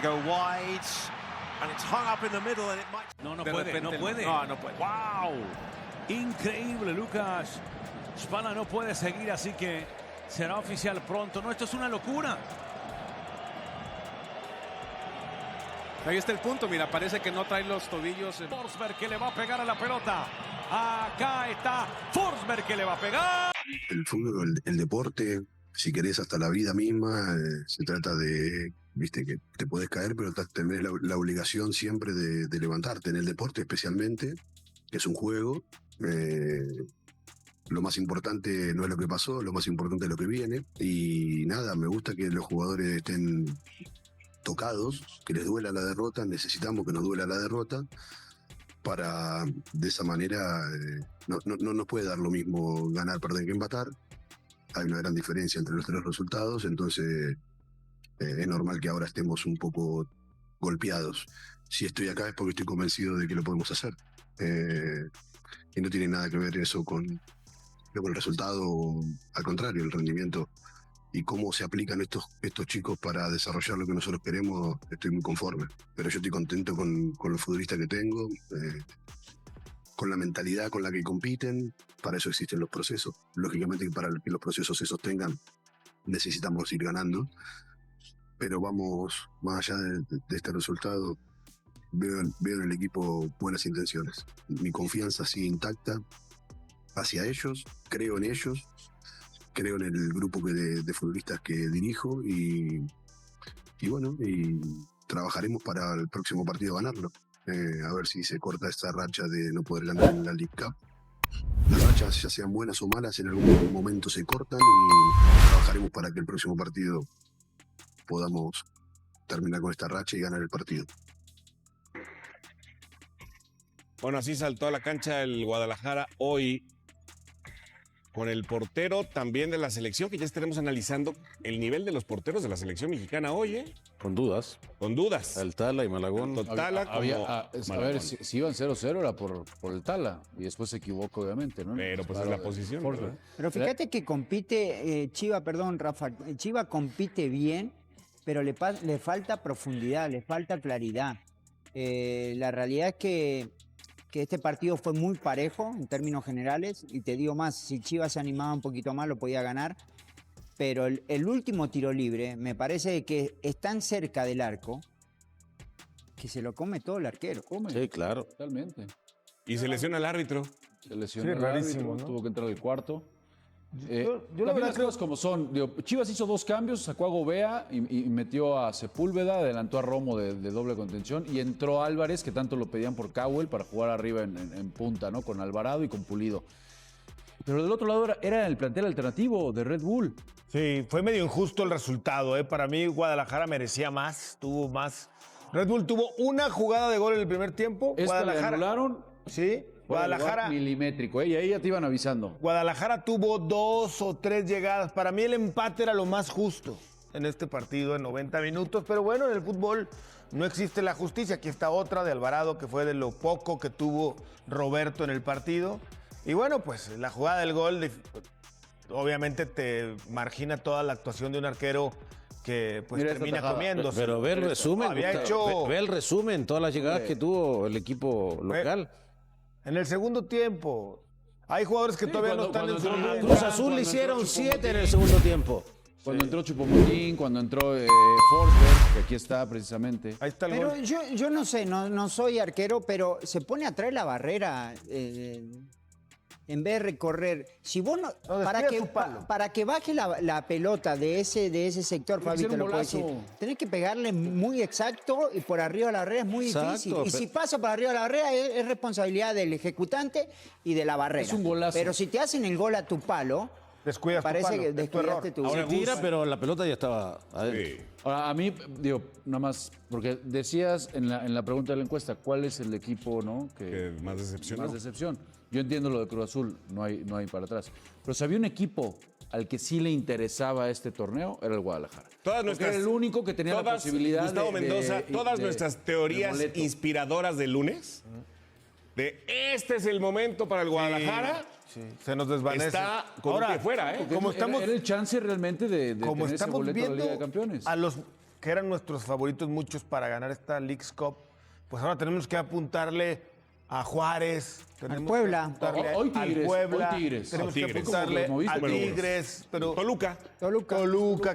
go wide, and it's hung up in the middle, and it might. No puede. No puede. ¡Wow! Increíble, Lucas. Spala no puede seguir, así que será oficial pronto. No, esto es una locura. Ahí está el punto, mira, parece que no trae los tobillos. Forsberg que le va a pegar a la pelota. Acá está Forsberg que le va a pegar. El fútbol, el deporte, si querés hasta la vida misma, se trata de, viste, que te podés caer, pero tenés la obligación siempre de levantarte. En el deporte especialmente, que es un juego, lo más importante no es lo que pasó, lo más importante es lo que viene. Y nada, me gusta que los jugadores estén tocados, que les duela la derrota, necesitamos que nos duela la derrota, para de esa manera no nos puede dar lo mismo ganar, perder que empatar. Hay una gran diferencia entre los tres resultados, entonces es normal que ahora estemos un poco golpeados. Si estoy acá es porque estoy convencido de que lo podemos hacer. Y no tiene nada que ver eso con el resultado, al contrario, el rendimiento y cómo se aplican estos chicos para desarrollar lo que nosotros queremos, estoy muy conforme. Pero yo estoy contento con los futbolistas que tengo, con la mentalidad con la que compiten. Para eso existen los procesos. Lógicamente, para que los procesos se sostengan, necesitamos ir ganando. Pero vamos, más allá de este resultado, veo en el equipo buenas intenciones. Mi confianza sigue intacta hacia ellos, creo en ellos. Creo en el grupo de futbolistas que dirijo y bueno, y trabajaremos para el próximo partido ganarlo. A ver si se corta esta racha de no poder ganar en la League Cup. Las rachas, ya sean buenas o malas, en algún momento se cortan y trabajaremos para que el próximo partido podamos terminar con esta racha y ganar el partido. Bueno, así saltó a la cancha el Guadalajara hoy, con el portero también de la selección, que ya estaremos analizando el nivel de los porteros de la selección mexicana hoy, ¿eh? Con dudas. Con dudas. El Tala y Malagón. Tala como a ver, si iban 0-0 era por el Tala, y después se equivoca, obviamente, ¿no? Pero pues es la posición, ¿verdad? Pero fíjate que compite, Rafa, Chiva compite bien, pero le falta profundidad, le falta claridad. La realidad es que este partido fue muy parejo en términos generales, y te digo más, si Chivas se animaba un poquito más lo podía ganar, pero el último tiro libre me parece que es tan cerca del arco que se lo come todo el arquero. Sí, claro. Totalmente. Y se lesiona el árbitro. Se lesionó el rarísimo, árbitro, ¿no? tuvo que entrar al cuarto. Yo la verdad las cosas como son. Digo, Chivas hizo 2 cambios, sacó a Gobea y metió a Sepúlveda, adelantó a Romo de doble contención y entró Álvarez, que tanto lo pedían por Cowell, para jugar arriba en punta, ¿no? Con Alvarado y con Pulido. Pero del otro lado era el plantel alternativo de Red Bull. Sí, fue medio injusto el resultado, ¿eh? Para mí Guadalajara merecía más, tuvo más. Red Bull tuvo una jugada de gol en el primer tiempo. Esta le anularon. Sí. Guadalajara Milimétrico, y ahí ya te iban avisando. Guadalajara tuvo 2 o 3 llegadas. Para mí el empate era lo más justo en este partido en 90 minutos. Pero bueno, en el fútbol no existe la justicia. Aquí está otra de Alvarado, que fue de lo poco que tuvo Roberto en el partido. Y bueno, pues la jugada del gol obviamente te margina toda la actuación de un arquero que pues termina comiéndose. Pero ve el resumen. Ve el resumen, todas las llegadas que tuvo el equipo local. En el segundo tiempo. Hay jugadores que todavía no están en su lugar. Cruz Azul le hicieron 7 en el segundo tiempo. Cuando entró Chupomotín, cuando entró Forsberg, que aquí está precisamente. Ahí está el Pero gol. yo no sé, no soy arquero, pero se pone atrás de la barrera en vez de recorrer. Si vos no, para que baje la pelota de ese sector, Fabi, te lo puedo decir, tenés que pegarle muy exacto y por arriba de la barrera es muy difícil. Y si pasa por arriba de la barrera es responsabilidad del ejecutante y de la barrera. Es un golazo. Pero si te hacen el gol a tu palo, descuidas parece tu palo, que descuidaste tu Ahora tira, pero la pelota ya estaba adentro. Sí. Ahora, a mí, digo, nada más, porque decías en la pregunta de la encuesta, ¿cuál es el equipo, no? Que más decepcionó. Más decepción. Yo entiendo lo de Cruz Azul, no hay para atrás. Pero si había un equipo al que sí le interesaba este torneo, era el Guadalajara. Era el único que tenía la posibilidad Gustavo Mendoza, todas de nuestras teorías boleto. inspiradoras del lunes, de este es el momento para el Guadalajara, Se nos desvanece. está con un pie fuera, ¿eh? Como estamos, era el chance realmente de como tener ese estamos boleto a la viendo Liga de Campeones. a los que eran nuestros favoritos muchos para ganar esta Leagues Cup, pues ahora tenemos que apuntarle a Juárez, tenemos Puebla. que apuntarle Hoy Tigres, al Puebla, hoy Tigres. tenemos que Tigres. apuntarle ¿Cómo a lo moviste? Tigres, pero Toluca.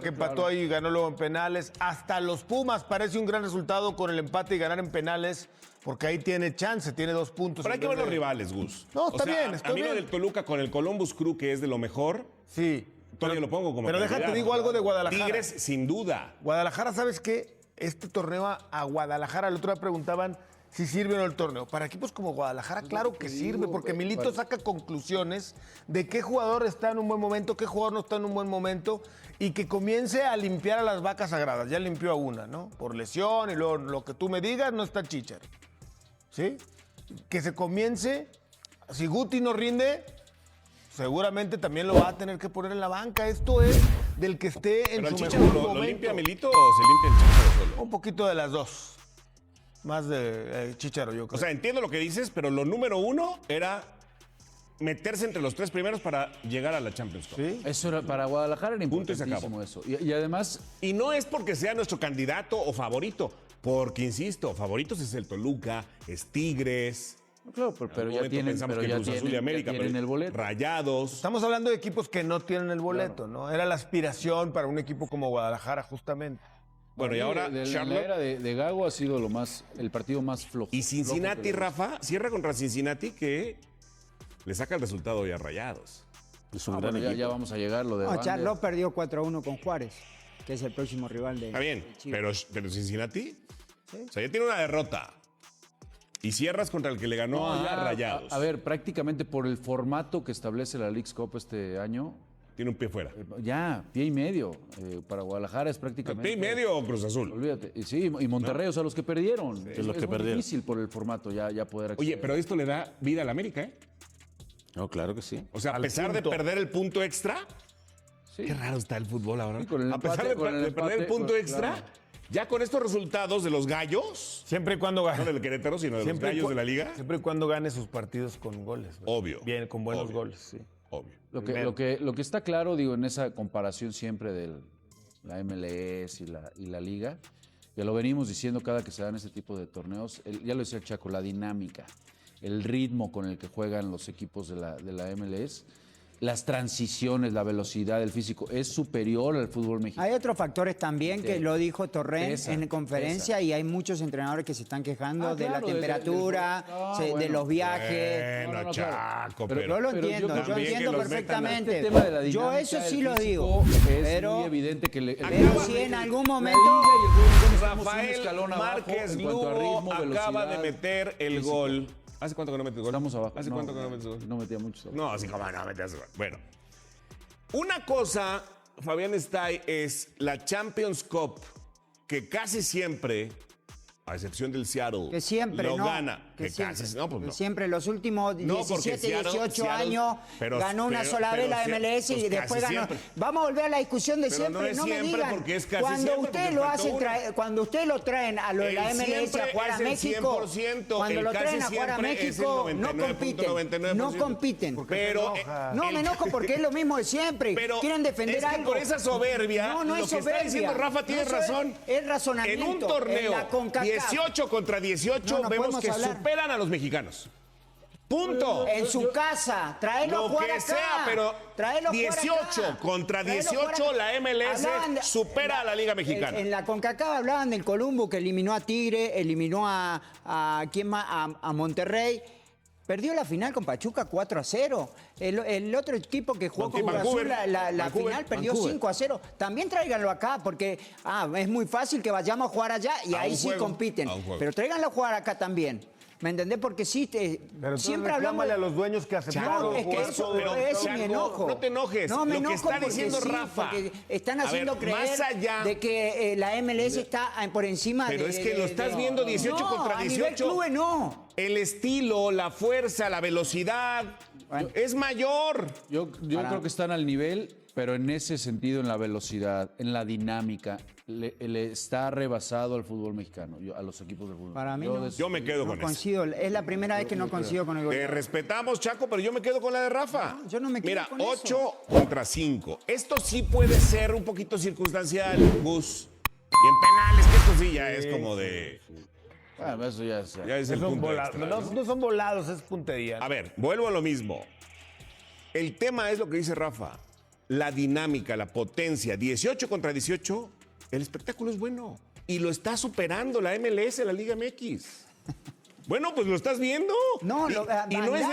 que empató ahí y ganó luego en penales. Hasta los Pumas parece un gran resultado con el empate y ganar en penales, porque ahí tiene chance, tiene 2 puntos. Pero hay que ver los rivales, Gus. No, está bien, A está mí lo bien. del Toluca con el Columbus Crew, que es de lo mejor, Sí. todavía lo pongo como Pero déjate, prioridad. digo algo de Guadalajara. Tigres, sin duda. Guadalajara, ¿sabes qué? Este torneo a Guadalajara, el otro día preguntaban si sirve o no el torneo. Para equipos como Guadalajara, claro que sirve, porque Milito saca conclusiones de qué jugador está en un buen momento, qué jugador no está en un buen momento, y que comience a limpiar a las vacas sagradas. Ya limpió a una, ¿no? Por lesión, y luego lo que tú me digas, no está Chichar. ¿Sí? Que se comience, si Guti no rinde, seguramente también lo va a tener que poner en la banca. Esto es del que esté en ¿Pero el su Chicharo mejor lo momento. limpia Milito o se limpia el Chicharo solo? Un poquito de las dos. Más de Chicharo, yo creo. O sea, entiendo lo que dices, pero lo número 1 era meterse entre los 3 primeros para llegar a la Champions Cup. ¿Sí? Eso era, para Guadalajara era Punto y se importantísimo eso. Y además, Y no es porque sea nuestro candidato o favorito, porque, insisto, favoritos es el Toluca, es Tigres. claro, pero ya tienen, pensamos pero que ya Cruz Azul y tienen, América, ya tienen pero el boleto. Rayados. Estamos hablando de equipos que no tienen el boleto, ¿no? Era la aspiración para un equipo como Guadalajara, justamente. Bueno, y ahora en la Charlotte era de Gago ha sido el partido más flojo. y Cincinnati, flojo que le- Rafa, cierra contra Cincinnati que le saca el resultado hoy a Rayados. Es un Ah, gran bueno, ya, equipo. ya vamos a llegar lo de No, Vander. Charlotte perdió 4-1 con Juárez, que es el próximo rival de Está bien, de Chivas. pero Cincinnati, o sea, ya tiene una derrota. Y cierras contra el que le ganó No, a ya, Rayados. a ver, prácticamente por el formato que establece la Leagues Cup este año, Tiene un pie fuera. ya, pie y medio. Para Guadalajara es prácticamente. ¿Pie y medio o Cruz Azul? Olvídate. Y sí, y Monterrey, o sea, los que perdieron. Es los que muy perdieron. difícil por el formato ya poder acceder. Oye, pero esto le da vida al América, ¿eh? No, claro que sí. O sea, a pesar de perder el punto extra, Sí. qué raro está el fútbol ahora. Sí, con el A pesar empate, de, con el de perder el empate, punto pues, extra, claro. ya con estos resultados de los gallos, Siempre y cuando no gane. del Querétaro, sino de los gallos de la liga, Siempre y cuando gane sus partidos con goles. ¿no? Obvio, Bien, con buenos obvio. goles, sí. obvio. Lo que está claro, digo, en esa comparación siempre de la MLS y la Liga, ya lo venimos diciendo cada que se dan este tipo de torneos, ya lo decía el Chaco, la dinámica, el ritmo con el que juegan los equipos de la MLS, las transiciones, la velocidad, el físico, es superior al fútbol mexicano. Hay otros factores también que lo dijo Torrent Pesa, en conferencia pesa. y hay muchos entrenadores que se están quejando Ah, de claro, la temperatura, de bueno. los viajes. Bueno, No, no, claro. Chaco, Pero- Yo lo Pero yo entiendo, creo yo también que entiendo los metan perfectamente. Este tema de la Yo dinámica, eso el sí lo físico, digo, es pero, muy evidente que pero si en algún momento... Rafael escalón abajo Márquez en cuanto a Lugo ritmo, acaba de velocidad, meter el físico. gol. ¿Hace cuánto que no metes gol? Estamos abajo. ¿Hace cuánto que no metes gol? No metía mucho. No, así como no metes gol. Bueno, una cosa, Fabián Stay, es la Champions Cup, que casi siempre, a excepción del Seattle, Que siempre, lo ¿no? gana. Que siempre, casi, no, pues que no. siempre, los últimos No, porque 17, Seattle- 18 Seattle- años, pero- ganó una pero- sola pero vez la sie- MLS y pues después casi ganó. siempre. Vamos a volver a la discusión de Pero siempre, no es no me siempre, digan. porque es casi Cuando siempre, usted porque lo faltó hace, uno. cuando usted lo traen a lo de la El MLS a siempre jugar a es el México, 100%, cuando el lo casi traen a jugar a siempre es el México, no 99.99%. compiten. No compiten. Pero No, me enojo porque es lo mismo de siempre. Pero Quieren defender es que algo. por esa soberbia, no lo es que soberbia. está diciendo Rafa tiene No razón. Es razonamiento. En un torneo, En la CONCACAF. 18 contra 18, No vemos podemos que hablar. superan a los mexicanos. Punto. En su casa, tráelo a Lo jugar que acá. sea, pero Tráelo a jugar 18 acá. contra Tráelo a jugar 18, acá. la MLS supera a la Liga Mexicana. En la CONCACAF hablaban del Columbo que eliminó a Tigre, eliminó a ¿quién más? A Monterrey. Perdió la final con Pachuca 4-0. El otro equipo que jugó con Cruz Vancouver. Azul la Vancouver. final perdió 5-0. También tráiganlo acá porque es muy fácil que vayamos a jugar allá y A ahí un sí juego, compiten. a un juego. Pero tráiganlo a jugar acá también. ¿Me entendés? Porque sí, Pero siempre hablamos a los dueños que aceptaron. No, es que jugar eso, todo. pero, es Chaco, mi enojo. no te enojes. No, me Lo que enojo está porque diciendo sí, Rafa. porque están A haciendo ver, creer más allá- de que la MLS está por encima Pero de... es que lo estás viendo 18 no, contra a nivel 18. clubes no. El estilo, la fuerza, la velocidad Bueno. es mayor. Yo creo que están al nivel, pero en ese sentido, en la velocidad, en la dinámica, le está rebasado al fútbol mexicano, a los equipos del fútbol. Para mí Yo no. de eso- Yo me quedo No con eso. coincido. Es la primera vez que no coincido con el gol. Te respetamos, Chaco, pero yo me quedo con la de Rafa. No, yo no me quedo Mira, con eso. 8 contra 5. Esto sí puede ser un poquito circunstancial, Gus. Y en penales, que esto sí ya es como de... Bueno, eso ya es. Ya es el Son punto volados. extra, No son volados, es puntería. A ver, vuelvo a lo mismo. El tema es lo que dice Rafa. La dinámica, la potencia. 18 contra 18, el espectáculo es bueno. Y lo está superando la MLS, la Liga MX. Bueno, pues lo estás viendo. No, y, y no es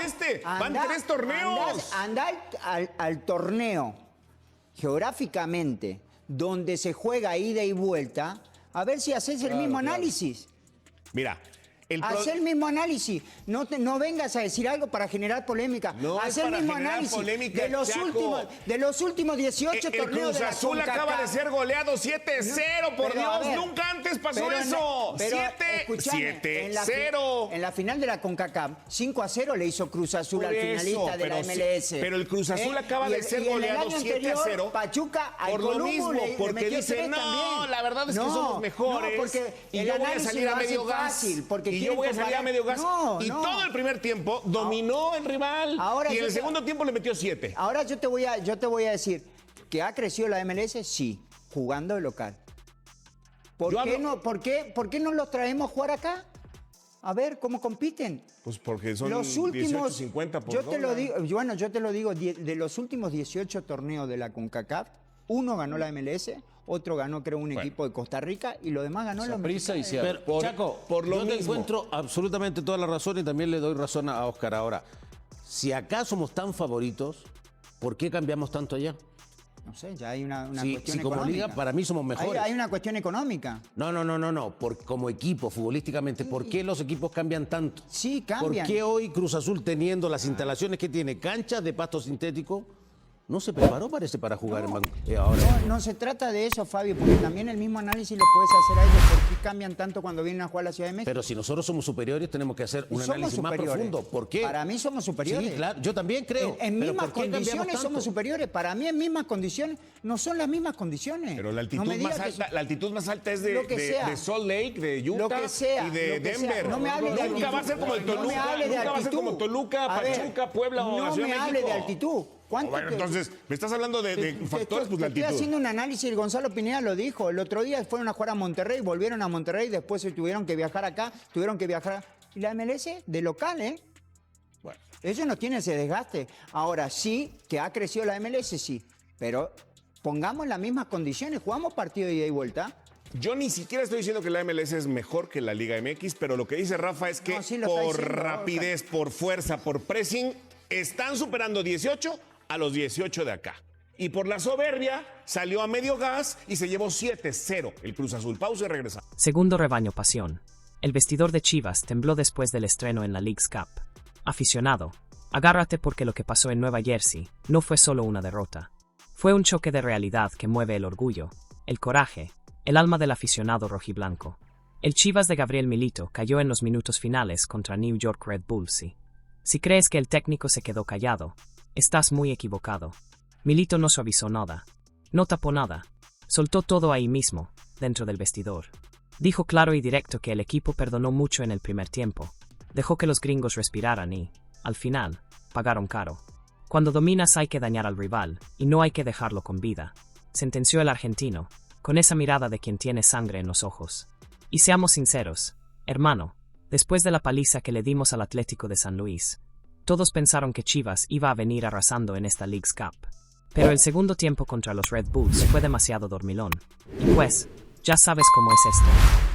van 3 torneos. Anda al torneo geográficamente, donde se juega ida y vuelta, a ver si haces el mismo análisis. Mira, Haz el mismo análisis. No vengas a decir algo para generar polémica. No Haz es el para mismo generar análisis polémica, de los últimos 18 el torneos Cruz de la Azul acaba CONCACAF. de ser goleado 7-0, por Pero, a Dios, ver, nunca antes pasó pero eso. pero, escúchame, 7-0. En la final de la CONCACAF, 5-0 le hizo Cruz Azul Por al eso, finalista de la pero MLS. pero el Cruz Azul acaba de ser goleado 7-0. Pachuca al Por lo Colombo mismo, le porque metió dice, 3 no, también. la verdad es que somos mejores. No, porque y el yo voy a análisis salir a lo hace medio gas. fácil, porque Y yo quieren voy a salir a comparar- medio gas. No, y no. todo el primer tiempo dominó el rival. Ahora y en yo el te- segundo tiempo le metió 7. Ahora yo te voy a decir que ha crecido la MLS, sí, jugando de local. ¿Por Yo qué hablo- por qué no los traemos a jugar acá? A ver cómo compiten. Pues porque son Los últimos 18.50 por yo te lo dólar. digo, bueno, yo te lo digo, de los últimos 18 torneos de la CONCACAF, uno ganó la MLS, otro ganó creo un equipo de Costa Rica y lo demás ganó la Saprissa y Seattle. Pero, Chaco, por lo yo te mismo. encuentro absolutamente toda la razón y también le doy razón a Oscar. Ahora, si acá somos tan favoritos, ¿por qué cambiamos tanto allá? No sé, ya hay una Si cuestión como económica. liga, para mí somos mejores. Hay una cuestión económica. No. Como equipo, futbolísticamente, ¿por qué los equipos cambian tanto? Sí, cambian. ¿Por qué hoy Cruz Azul, teniendo las instalaciones que tiene, canchas de pasto sintético, no se preparó, parece, para jugar ahora? No se trata de eso, Fabio, porque también el mismo análisis lo puedes hacer a ellos. ¿Por qué cambian tanto cuando vienen a jugar a la Ciudad de México? Pero si nosotros somos superiores, tenemos que hacer un Somos análisis más superiores. profundo. ¿Por qué? Para mí somos superiores. Sí, claro, yo también creo. En Pero mismas ¿por qué cambiamos condiciones tanto? somos superiores. Para mí en mismas condiciones no son las mismas condiciones. Pero la altitud, No me digas más que alta, son- la altitud más alta es de, Lo que sea. de Salt Lake, de Utah Lo que sea, y de lo que sea. Denver. No me hable de Nunca altitud. va a ser como el No me Toluca, hable de nunca va a ser altitud. como Toluca, A ver, Pachuca, Puebla o la no Ciudad me de hable de México. altitud. ¿Cuánto Bueno, te- entonces, me estás hablando de factores, pues la Estoy altitud. haciendo un análisis, Gonzalo Pineda lo dijo. El otro día fueron a jugar a Monterrey, volvieron a Monterrey, después se tuvieron que viajar acá, tuvieron que viajar. Y la MLS de local, ¿eh? Bueno. Ellos no tienen ese desgaste. Ahora sí, que ha crecido la MLS, sí. Pero pongamos las mismas condiciones, jugamos partido de ida y vuelta. Yo ni siquiera estoy diciendo que la MLS es mejor que la Liga MX, pero lo que dice Rafa es que No, sí lo está por diciendo, rapidez, por fuerza, por pressing, están superando 18 a los 18 de acá. Y por la soberbia, salió a medio gas y se llevó 7-0 el Cruz Azul. Pausa y regresamos. Segundo rebaño pasión. El vestidor de Chivas tembló después del estreno en la Leagues Cup. Aficionado, agárrate porque lo que pasó en Nueva Jersey no fue solo una derrota. Fue un choque de realidad que mueve el orgullo, el coraje, el alma del aficionado rojiblanco. El Chivas de Gabriel Milito cayó en los minutos finales contra New York Red Bulls. Si crees que el técnico se quedó callado, estás muy equivocado. Milito no suavizó nada, no tapó nada, soltó todo ahí mismo, dentro del vestidor. Dijo claro y directo que el equipo perdonó mucho en el primer tiempo, dejó que los gringos respiraran y, al final, pagaron caro. Cuando dominas hay que dañar al rival, y no hay que dejarlo con vida, sentenció el argentino, con esa mirada de quien tiene sangre en los ojos. Y seamos sinceros, hermano, después de la paliza que le dimos al Atlético de San Luis, todos pensaron que Chivas iba a venir arrasando en esta Leagues Cup. Pero el segundo tiempo contra los Red Bulls fue demasiado dormilón. Y pues, ya sabes cómo es esto.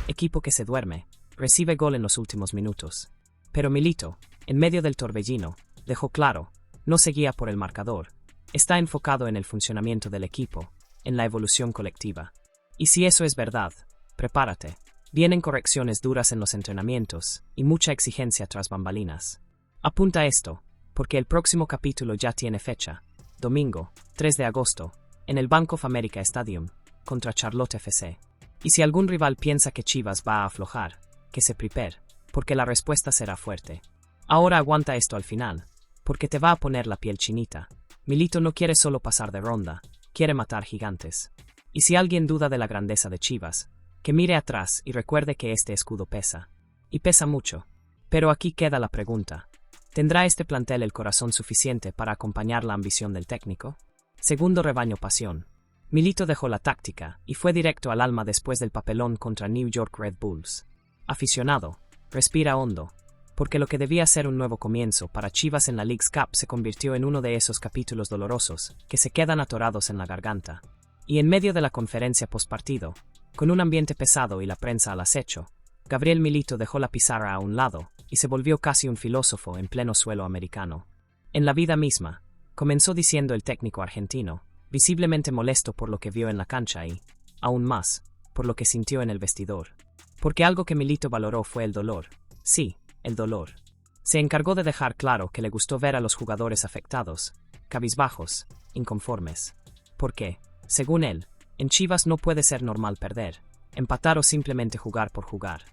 Equipo que se duerme, recibe gol en los últimos minutos. Pero Milito, en medio del torbellino, dejó claro, no seguía por el marcador. Está enfocado en el funcionamiento del equipo, en la evolución colectiva. Y si eso es verdad, prepárate. Vienen correcciones duras en los entrenamientos y mucha exigencia tras bambalinas. Apunta esto, porque el próximo capítulo ya tiene fecha. Domingo, 3 de agosto, en el Bank of America Stadium, contra Charlotte FC. Y si algún rival piensa que Chivas va a aflojar, que se prepare, porque la respuesta será fuerte. Ahora aguanta esto al final, porque te va a poner la piel chinita. Milito no quiere solo pasar de ronda, quiere matar gigantes. Y si alguien duda de la grandeza de Chivas, que mire atrás y recuerde que este escudo pesa. Y pesa mucho. Pero aquí queda la pregunta. ¿Tendrá este plantel el corazón suficiente para acompañar la ambición del técnico? Segundo rebaño pasión. Milito dejó la táctica y fue directo al alma después del papelón contra New York Red Bulls. Aficionado, respira hondo, porque lo que debía ser un nuevo comienzo para Chivas en la Leagues Cup se convirtió en uno de esos capítulos dolorosos que se quedan atorados en la garganta. Y en medio de la conferencia postpartido, con un ambiente pesado y la prensa al acecho, Gabriel Milito dejó la pizarra a un lado y se volvió casi un filósofo en pleno suelo americano. En la vida misma, comenzó diciendo el técnico argentino, visiblemente molesto por lo que vio en la cancha y, aún más, por lo que sintió en el vestidor. Porque algo que Milito valoró fue el dolor. Sí, el dolor. Se encargó de dejar claro que le gustó ver a los jugadores afectados, cabizbajos, inconformes. Porque, según él, en Chivas no puede ser normal perder, empatar o simplemente jugar por jugar.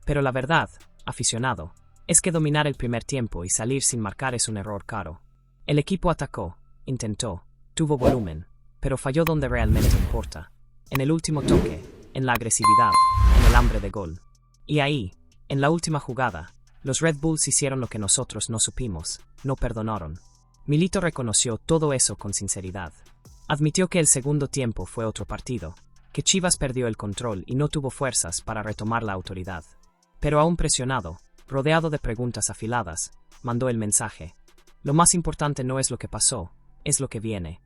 Pero la verdad, aficionado, es que dominar el primer tiempo y salir sin marcar es un error caro. El equipo atacó, intentó, tuvo volumen, pero falló donde realmente importa. En el último toque, en la agresividad, en el hambre de gol. Y ahí, en la última jugada, los Red Bulls hicieron lo que nosotros no supimos, no perdonaron. Milito reconoció todo eso con sinceridad. Admitió que el segundo tiempo fue otro partido, que Chivas perdió el control y no tuvo fuerzas para retomar la autoridad. Pero aún presionado, rodeado de preguntas afiladas, mandó el mensaje. Lo más importante no es lo que pasó, es lo que viene.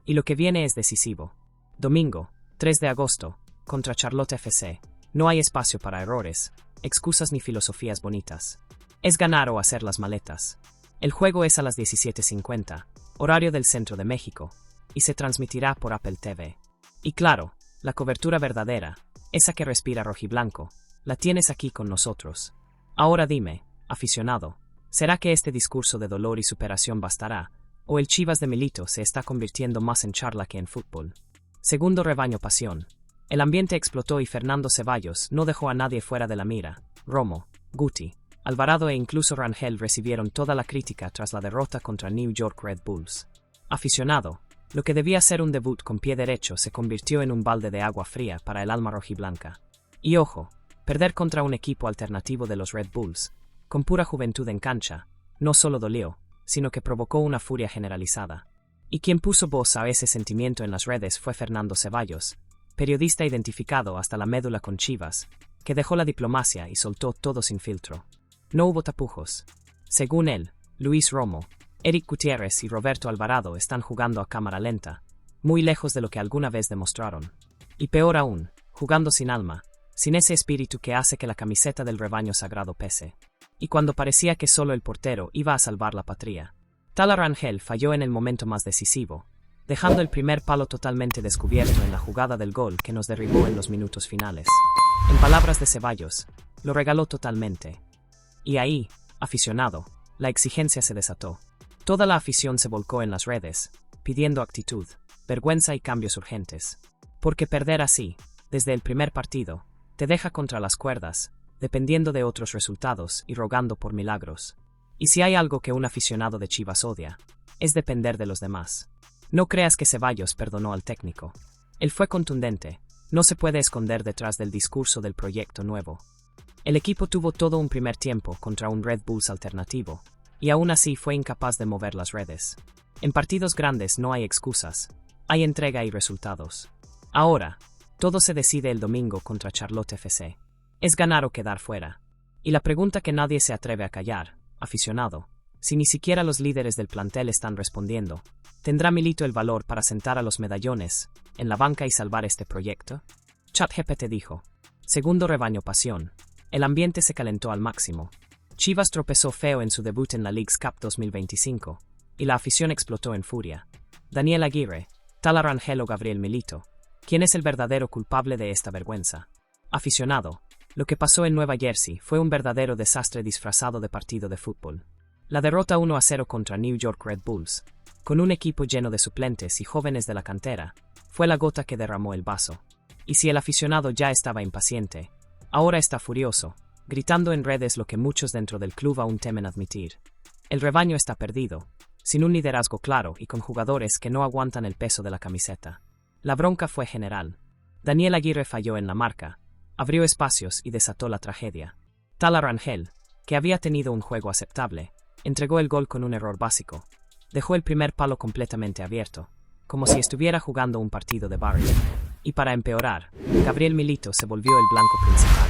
Y lo que viene es decisivo. Domingo, 3 de agosto, contra Charlotte FC. No hay espacio para errores, excusas ni filosofías bonitas. Es ganar o hacer las maletas. El juego es a las 17:50, horario del centro de México, y se transmitirá por Apple TV. Y claro, la cobertura verdadera, esa que respira rojiblanco, la tienes aquí con nosotros. Ahora dime, aficionado, ¿será que este discurso de dolor y superación bastará, o el Chivas de Milito se está convirtiendo más en charla que en fútbol? Segundo rebaño pasión. El ambiente explotó y Fernando Ceballos no dejó a nadie fuera de la mira. Romo, Guti, Alvarado e incluso Rangel recibieron toda la crítica tras la derrota contra New York Red Bulls. Aficionado, lo que debía ser un debut con pie derecho se convirtió en un balde de agua fría para el alma rojiblanca. Y ojo, perder contra un equipo alternativo de los Red Bulls, con pura juventud en cancha, no solo dolió, sino que provocó una furia generalizada. Y quien puso voz a ese sentimiento en las redes fue Fernando Ceballos, periodista identificado hasta la médula con Chivas, que dejó la diplomacia y soltó todo sin filtro. No hubo tapujos. Según él, Luis Romo, Eric Gutiérrez y Roberto Alvarado están jugando a cámara lenta, muy lejos de lo que alguna vez demostraron. Y peor aún, jugando sin alma, sin ese espíritu que hace que la camiseta del rebaño sagrado pese. Y cuando parecía que solo el portero iba a salvar la patria, Tala Rangel falló en el momento más decisivo, dejando el primer palo totalmente descubierto en la jugada del gol que nos derribó en los minutos finales. En palabras de Ceballos, lo regaló totalmente. Y ahí, aficionado, la exigencia se desató. Toda la afición se volcó en las redes, pidiendo actitud, vergüenza y cambios urgentes. Porque perder así, desde el primer partido, te deja contra las cuerdas, dependiendo de otros resultados y rogando por milagros. Y si hay algo que un aficionado de Chivas odia, es depender de los demás. No creas que Ceballos perdonó al técnico. Él fue contundente, no se puede esconder detrás del discurso del proyecto nuevo. El equipo tuvo todo un primer tiempo contra un Red Bulls alternativo, y aún así fue incapaz de mover las redes. En partidos grandes no hay excusas, hay entrega y resultados. Ahora, todo se decide el domingo contra Charlotte FC. Es ganar o quedar fuera. Y la pregunta que nadie se atreve a callar, aficionado, si ni siquiera los líderes del plantel están respondiendo, ¿tendrá Milito el valor para sentar a los medallones en la banca y salvar este proyecto? ChatGPT dijo. Segundo rebaño pasión. El ambiente se calentó al máximo. Chivas tropezó feo en su debut en la Leagues Cup 2025, y la afición explotó en furia. Daniel Aguirre, Tala Rangel o Gabriel Milito, ¿quién es el verdadero culpable de esta vergüenza? Aficionado, lo que pasó en Nueva Jersey fue un verdadero desastre disfrazado de partido de fútbol. La derrota 1-0 contra New York Red Bulls, con un equipo lleno de suplentes y jóvenes de la cantera, fue la gota que derramó el vaso. Y si el aficionado ya estaba impaciente, ahora está furioso, gritando en redes lo que muchos dentro del club aún temen admitir. El rebaño está perdido, sin un liderazgo claro y con jugadores que no aguantan el peso de la camiseta. La bronca fue general. Daniel Aguirre falló en la marca, abrió espacios y desató la tragedia. Tala Rangel, que había tenido un juego aceptable, entregó el gol con un error básico. Dejó el primer palo completamente abierto, como si estuviera jugando un partido de barrio. Y para empeorar, Gabriel Milito se volvió el blanco principal.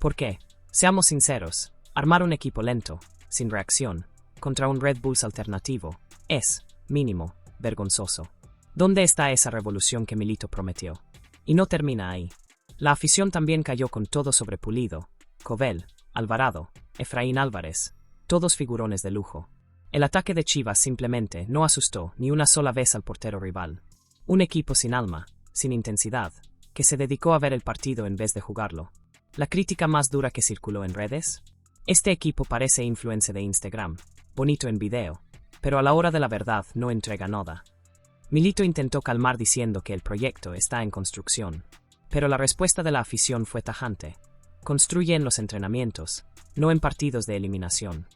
¿Por qué? Seamos sinceros, armar un equipo lento, sin reacción, contra un Red Bulls alternativo, es, mínimo, vergonzoso. ¿Dónde está esa revolución que Milito prometió? Y no termina ahí. La afición también cayó con todo sobre Pulido, Covel, Alvarado, Efraín Álvarez, todos figurones de lujo. El ataque de Chivas simplemente no asustó ni una sola vez al portero rival. Un equipo sin alma, sin intensidad, que se dedicó a ver el partido en vez de jugarlo. La crítica más dura que circuló en redes: este equipo parece influencer de Instagram, bonito en video, pero a la hora de la verdad no entrega nada. Milito intentó calmar diciendo que el proyecto está en construcción, pero la respuesta de la afición fue tajante. Construye en los entrenamientos, no en partidos de eliminación.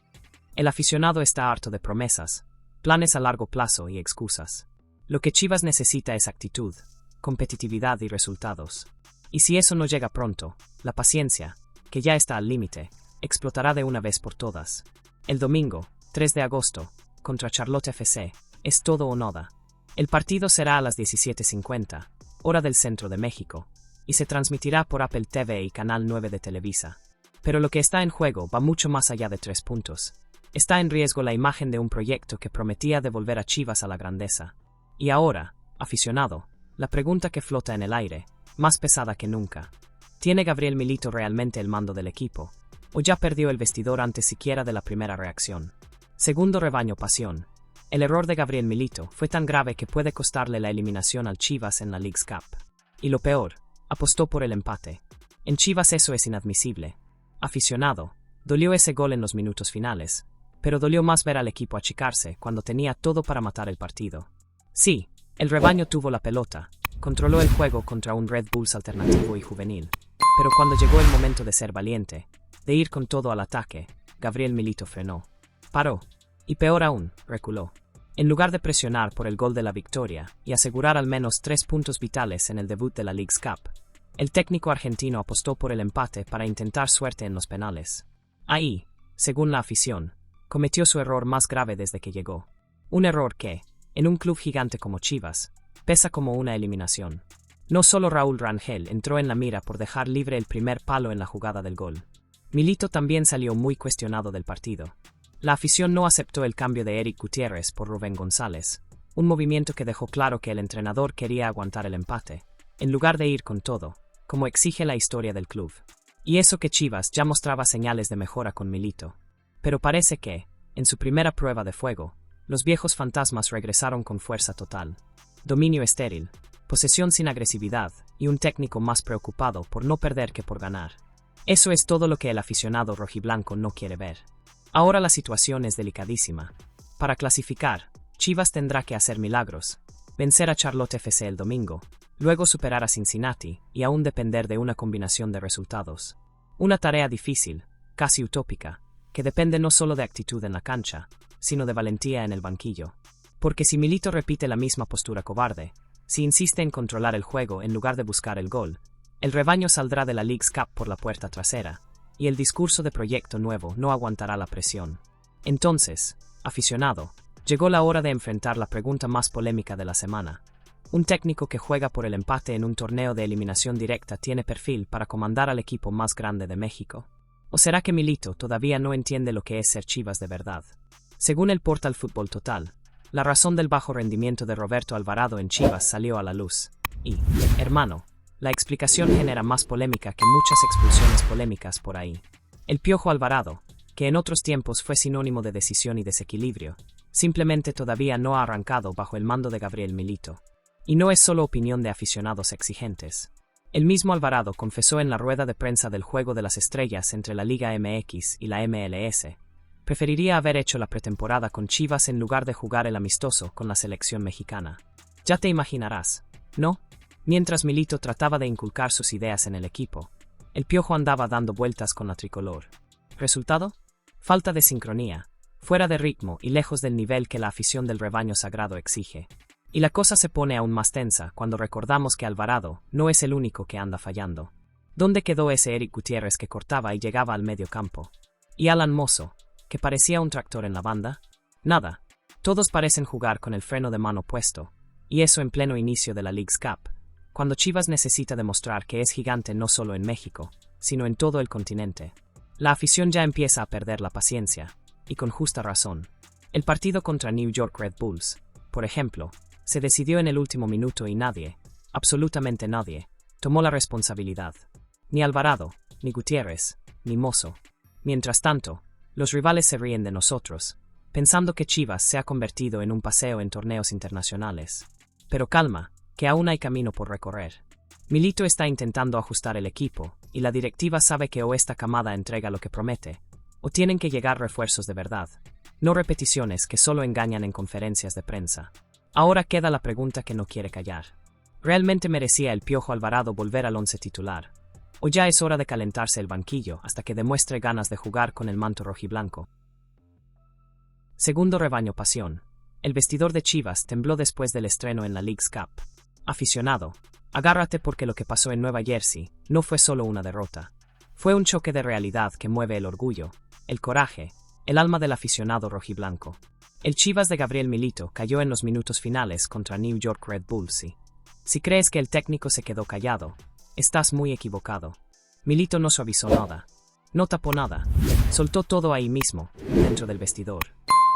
El aficionado está harto de promesas, planes a largo plazo y excusas. Lo que Chivas necesita es actitud, competitividad y resultados. Y si eso no llega pronto, la paciencia, que ya está al límite, explotará de una vez por todas. El domingo, 3 de agosto, contra Charlotte FC, es todo o nada. El partido será a las 17:50, hora del centro de México, y se transmitirá por Apple TV y Canal 9 de Televisa. Pero lo que está en juego va mucho más allá de 3 puntos. Está en riesgo la imagen de un proyecto que prometía devolver a Chivas a la grandeza. Y ahora, aficionado, la pregunta que flota en el aire, más pesada que nunca: ¿tiene Gabriel Milito realmente el mando del equipo? ¿O ya perdió el vestidor antes siquiera de la primera reacción? Segundo rebaño pasión. El error de Gabriel Milito fue tan grave que puede costarle la eliminación al Chivas en la Leagues Cup. Y lo peor, apostó por el empate. En Chivas eso es inadmisible. Aficionado, dolió ese gol en los minutos finales, pero dolió más ver al equipo achicarse cuando tenía todo para matar el partido. Sí, el rebaño tuvo la pelota, controló el juego contra un Red Bulls alternativo y juvenil, pero cuando llegó el momento de ser valiente, de ir con todo al ataque, Gabriel Milito frenó. Paró. Y peor aún, reculó. En lugar de presionar por el gol de la victoria y asegurar al menos 3 puntos vitales en el debut de la Leagues Cup, el técnico argentino apostó por el empate para intentar suerte en los penales. Ahí, según la afición, cometió su error más grave desde que llegó. Un error que, en un club gigante como Chivas, pesa como una eliminación. No solo Raúl Rangel entró en la mira por dejar libre el primer palo en la jugada del gol. Milito también salió muy cuestionado del partido. La afición no aceptó el cambio de Eric Gutiérrez por Rubén González, un movimiento que dejó claro que el entrenador quería aguantar el empate, en lugar de ir con todo, como exige la historia del club. Y eso que Chivas ya mostraba señales de mejora con Milito. Pero parece que, en su primera prueba de fuego, los viejos fantasmas regresaron con fuerza total. Dominio estéril, posesión sin agresividad y un técnico más preocupado por no perder que por ganar. Eso es todo lo que el aficionado rojiblanco no quiere ver. Ahora la situación es delicadísima. Para clasificar, Chivas tendrá que hacer milagros, vencer a Charlotte FC el domingo, luego superar a Cincinnati y aún depender de una combinación de resultados. Una tarea difícil, casi utópica, que depende no solo de actitud en la cancha, sino de valentía en el banquillo. Porque si Milito repite la misma postura cobarde, si insiste en controlar el juego en lugar de buscar el gol, el rebaño saldrá de la Leagues Cup por la puerta trasera, y el discurso de proyecto nuevo no aguantará la presión. Entonces, aficionado, llegó la hora de enfrentar la pregunta más polémica de la semana. ¿Un técnico que juega por el empate en un torneo de eliminación directa tiene perfil para comandar al equipo más grande de México? ¿O será que Milito todavía no entiende lo que es ser Chivas de verdad? Según el portal Fútbol Total, la razón del bajo rendimiento de Roberto Alvarado en Chivas salió a la luz. Y, hermano, la explicación genera más polémica que muchas expulsiones polémicas por ahí. El Piojo Alvarado, que en otros tiempos fue sinónimo de decisión y desequilibrio, simplemente todavía no ha arrancado bajo el mando de Gabriel Milito. Y no es solo opinión de aficionados exigentes. El mismo Alvarado confesó en la rueda de prensa del Juego de las Estrellas entre la Liga MX y la MLS. Preferiría haber hecho la pretemporada con Chivas en lugar de jugar el amistoso con la selección mexicana. Ya te imaginarás, ¿no? Mientras Milito trataba de inculcar sus ideas en el equipo, el Piojo andaba dando vueltas con la tricolor. ¿Resultado? Falta de sincronía, fuera de ritmo y lejos del nivel que la afición del rebaño sagrado exige. Y la cosa se pone aún más tensa cuando recordamos que Alvarado no es el único que anda fallando. ¿Dónde quedó ese Eric Gutiérrez que cortaba y llegaba al medio campo? ¿Y Alan Mozo, que parecía un tractor en la banda? Nada. Todos parecen jugar con el freno de mano puesto, y eso en pleno inicio de la Leagues Cup, cuando Chivas necesita demostrar que es gigante no solo en México, sino en todo el continente. La afición ya empieza a perder la paciencia, y con justa razón. El partido contra New York Red Bulls, por ejemplo, se decidió en el último minuto y nadie, absolutamente nadie, tomó la responsabilidad. Ni Alvarado, ni Gutiérrez, ni Mozo. Mientras tanto, los rivales se ríen de nosotros, pensando que Chivas se ha convertido en un paseo en torneos internacionales. Pero calma, que aún hay camino por recorrer. Milito está intentando ajustar el equipo, y la directiva sabe que o esta camada entrega lo que promete, o tienen que llegar refuerzos de verdad, no repeticiones que solo engañan en conferencias de prensa. Ahora queda la pregunta que no quiere callar. ¿Realmente merecía el Piojo Alvarado volver al once titular? ¿O ya es hora de calentarse el banquillo hasta que demuestre ganas de jugar con el manto rojiblanco? Segundo rebaño pasión. El vestidor de Chivas tembló después del estreno en la Leagues Cup. Aficionado, agárrate porque lo que pasó en Nueva Jersey no fue solo una derrota. Fue un choque de realidad que mueve el orgullo, el coraje, el alma del aficionado rojiblanco. El Chivas de Gabriel Milito cayó en los minutos finales contra New York Red Bulls. Si crees que el técnico se quedó callado, estás muy equivocado. Milito no suavizó nada, no tapó nada, soltó todo ahí mismo, dentro del vestidor.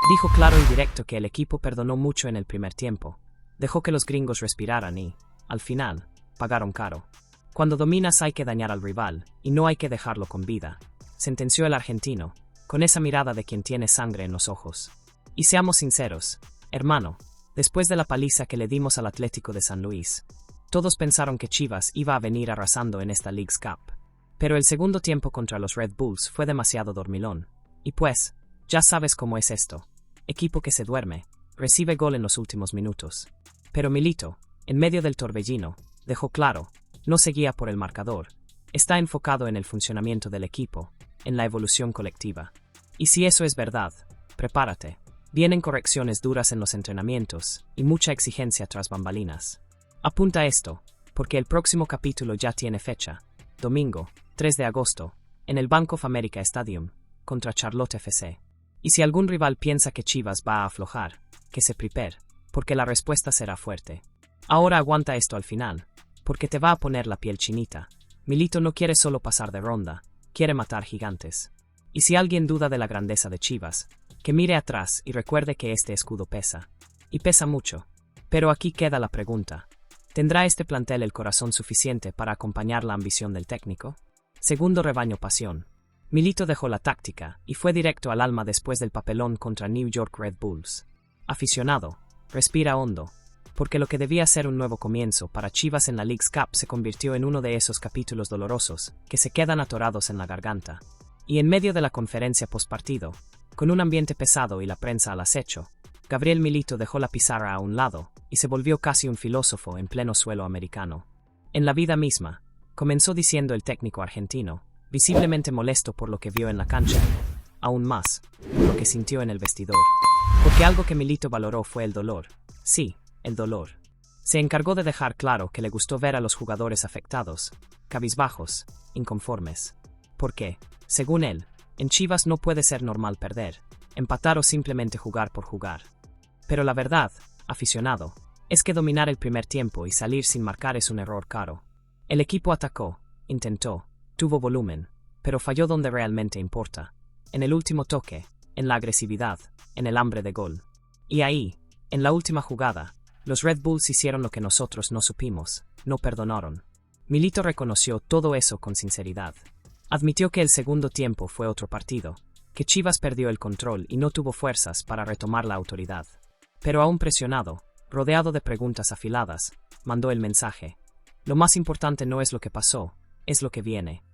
Dijo claro y directo que el equipo perdonó mucho en el primer tiempo, dejó que los gringos respiraran y, al final, pagaron caro. Cuando dominas hay que dañar al rival, y no hay que dejarlo con vida, sentenció el argentino, con esa mirada de quien tiene sangre en los ojos. Y seamos sinceros, hermano, después de la paliza que le dimos al Atlético de San Luis, todos pensaron que Chivas iba a venir arrasando en esta Leagues Cup. Pero el segundo tiempo contra los Red Bulls fue demasiado dormilón. Y pues, ya sabes cómo es esto. Equipo que se duerme, recibe gol en los últimos minutos. Pero Milito, en medio del torbellino, dejó claro, no seguía por el marcador, está enfocado en el funcionamiento del equipo, en la evolución colectiva. Y si eso es verdad, prepárate. Vienen correcciones duras en los entrenamientos y mucha exigencia tras bambalinas. Apunta esto, porque el próximo capítulo ya tiene fecha, domingo, 3 de agosto, en el Bank of America Stadium, contra Charlotte FC. Y si algún rival piensa que Chivas va a aflojar, que se prepare, porque la respuesta será fuerte. Ahora aguanta esto al final, porque te va a poner la piel chinita. Milito no quiere solo pasar de ronda, quiere matar gigantes. Y si alguien duda de la grandeza de Chivas, que mire atrás y recuerde que este escudo pesa. Y pesa mucho. Pero aquí queda la pregunta. ¿Tendrá este plantel el corazón suficiente para acompañar la ambición del técnico? Segundo rebaño pasión. Milito dejó la táctica y fue directo al alma después del papelón contra New York Red Bulls. Aficionado, respira hondo, porque lo que debía ser un nuevo comienzo para Chivas en la Leagues Cup se convirtió en uno de esos capítulos dolorosos que se quedan atorados en la garganta. Y en medio de la conferencia postpartido, con un ambiente pesado y la prensa al acecho, Gabriel Milito dejó la pizarra a un lado y se volvió casi un filósofo en pleno suelo americano. En la vida misma, comenzó diciendo el técnico argentino, visiblemente molesto por lo que vio en la cancha, aún más, por lo que sintió en el vestidor. Porque algo que Milito valoró fue el dolor. Sí, el dolor. Se encargó de dejar claro que le gustó ver a los jugadores afectados, cabizbajos, inconformes. Porque, según él, en Chivas no puede ser normal perder, empatar o simplemente jugar por jugar. Pero la verdad, aficionado, es que dominar el primer tiempo y salir sin marcar es un error caro. El equipo atacó, intentó, tuvo volumen, pero falló donde realmente importa. En el último toque, en la agresividad, en el hambre de gol. Y ahí, en la última jugada, los Red Bulls hicieron lo que nosotros no supimos, no perdonaron. Milito reconoció todo eso con sinceridad. Admitió que el segundo tiempo fue otro partido, que Chivas perdió el control y no tuvo fuerzas para retomar la autoridad. Pero aún presionado, rodeado de preguntas afiladas, mandó el mensaje. Lo más importante no es lo que pasó, es lo que viene.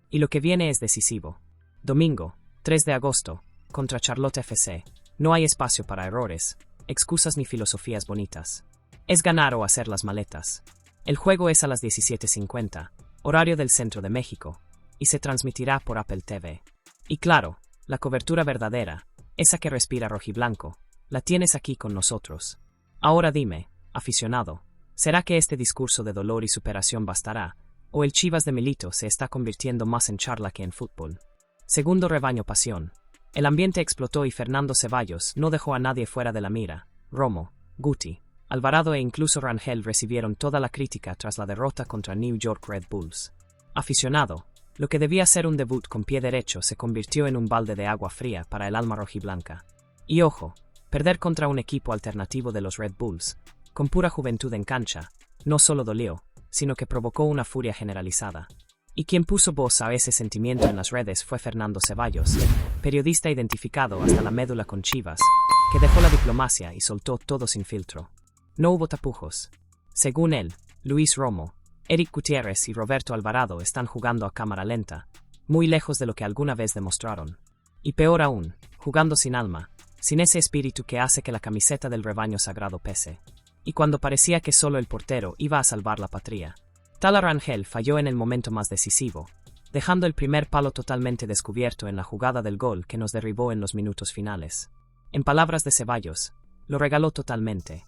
Y lo que viene es decisivo. Domingo, 3 de agosto, contra Charlotte FC. No hay espacio para errores, excusas ni filosofías bonitas. Es ganar o hacer las maletas. El juego es a las 17:50, horario del centro de México, y se transmitirá por Apple TV. Y claro, la cobertura verdadera, esa que respira rojiblanco, la tienes aquí con nosotros. Ahora dime, aficionado, ¿será que este discurso de dolor y superación bastará, o el Chivas de Milito se está convirtiendo más en charla que en fútbol? Segundo rebaño pasión. El ambiente explotó y Fernando Ceballos no dejó a nadie fuera de la mira. Romo, Guti, Alvarado e incluso Rangel recibieron toda la crítica tras la derrota contra New York Red Bulls. Aficionado, lo que debía ser un debut con pie derecho se convirtió en un balde de agua fría para el alma rojiblanca. Y ojo, perder contra un equipo alternativo de los Red Bulls, con pura juventud en cancha, no solo dolió, sino que provocó una furia generalizada. Y quien puso voz a ese sentimiento en las redes fue Fernando Ceballos, periodista identificado hasta la médula con Chivas, que dejó la diplomacia y soltó todo sin filtro. No hubo tapujos. Según él, Luis Romo, Eric Gutiérrez y Roberto Alvarado están jugando a cámara lenta, muy lejos de lo que alguna vez demostraron. Y peor aún, jugando sin alma, sin ese espíritu que hace que la camiseta del rebaño sagrado pese. Y cuando parecía que solo el portero iba a salvar la patria, Tala Rangel falló en el momento más decisivo, dejando el primer palo totalmente descubierto en la jugada del gol que nos derribó en los minutos finales. En palabras de Ceballos, lo regaló totalmente.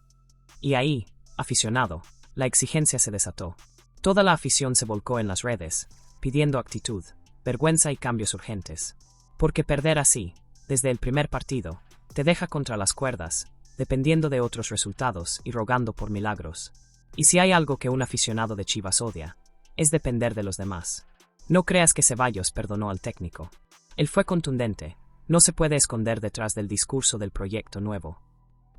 Y ahí, aficionado, la exigencia se desató. Toda la afición se volcó en las redes, pidiendo actitud, vergüenza y cambios urgentes. Porque perder así, desde el primer partido, te deja contra las cuerdas, dependiendo de otros resultados y rogando por milagros. Y si hay algo que un aficionado de Chivas odia, es depender de los demás. No creas que Ceballos perdonó al técnico. Él fue contundente, no se puede esconder detrás del discurso del proyecto nuevo.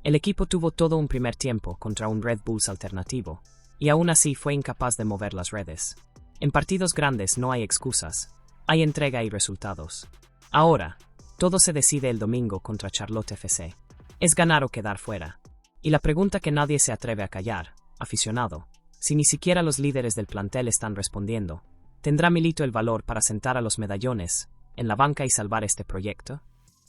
El equipo tuvo todo un primer tiempo contra un Red Bulls alternativo, y aún así fue incapaz de mover las redes. En partidos grandes no hay excusas, hay entrega y resultados. Ahora, todo se decide el domingo contra Charlotte FC. Es ganar o quedar fuera. Y la pregunta que nadie se atreve a callar, aficionado, si ni siquiera los líderes del plantel están respondiendo, ¿tendrá Milito el valor para sentar a los medallones en la banca y salvar este proyecto?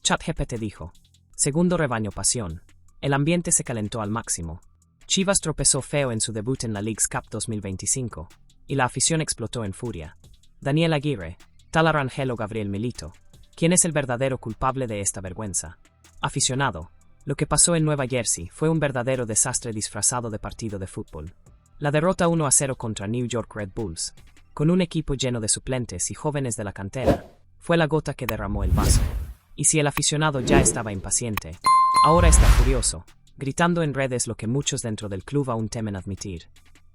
ChatGPT dijo. Segundo rebaño pasión. El ambiente se calentó al máximo. Chivas tropezó feo en su debut en la Leagues Cup 2025, y la afición explotó en furia. Daniel Aguirre, Tala Rangel o Gabriel Milito, ¿quién es el verdadero culpable de esta vergüenza? Aficionado, lo que pasó en Nueva Jersey fue un verdadero desastre disfrazado de partido de fútbol. La derrota 1-0 contra New York Red Bulls, con un equipo lleno de suplentes y jóvenes de la cantera, fue la gota que derramó el vaso. Y si el aficionado ya estaba impaciente, ahora está furioso, gritando en redes lo que muchos dentro del club aún temen admitir.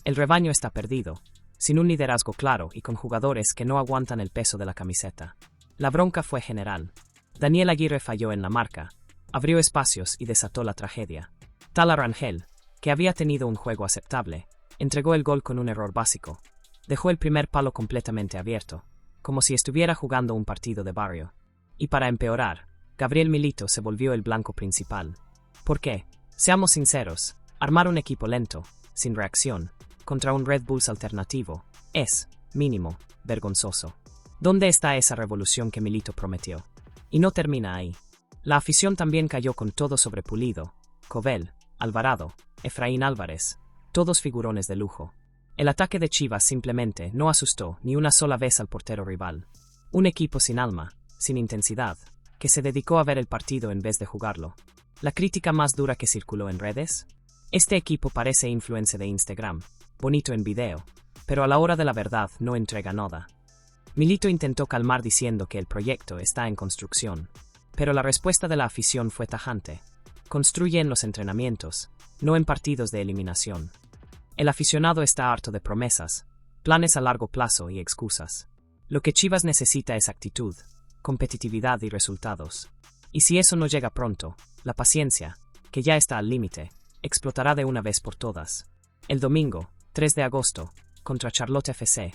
El rebaño está perdido, sin un liderazgo claro y con jugadores que no aguantan el peso de la camiseta. La bronca fue general. Daniel Aguirre falló en la marca, abrió espacios y desató la tragedia. Tala Rangel, que había tenido un juego aceptable, entregó el gol con un error básico. Dejó el primer palo completamente abierto, como si estuviera jugando un partido de barrio. Y para empeorar, Gabriel Milito se volvió el blanco principal. ¿Por qué? Seamos sinceros, armar un equipo lento, sin reacción, contra un Red Bulls alternativo, es, mínimo, vergonzoso. ¿Dónde está esa revolución que Milito prometió? Y no termina ahí. La afición también cayó con todo sobre Pulido, Cobel, Alvarado, Efraín Álvarez, todos figurones de lujo. El ataque de Chivas simplemente no asustó ni una sola vez al portero rival. Un equipo sin alma, sin intensidad, que se dedicó a ver el partido en vez de jugarlo. La crítica más dura que circuló en redes: este equipo parece influencer de Instagram, bonito en video, pero a la hora de la verdad no entrega nada. Milito intentó calmar diciendo que el proyecto está en construcción, pero la respuesta de la afición fue tajante. Construye en los entrenamientos, no en partidos de eliminación. El aficionado está harto de promesas, planes a largo plazo y excusas. Lo que Chivas necesita es actitud, competitividad y resultados. Y si eso no llega pronto, la paciencia, que ya está al límite, explotará de una vez por todas. El domingo, 3 de agosto, contra Charlotte FC,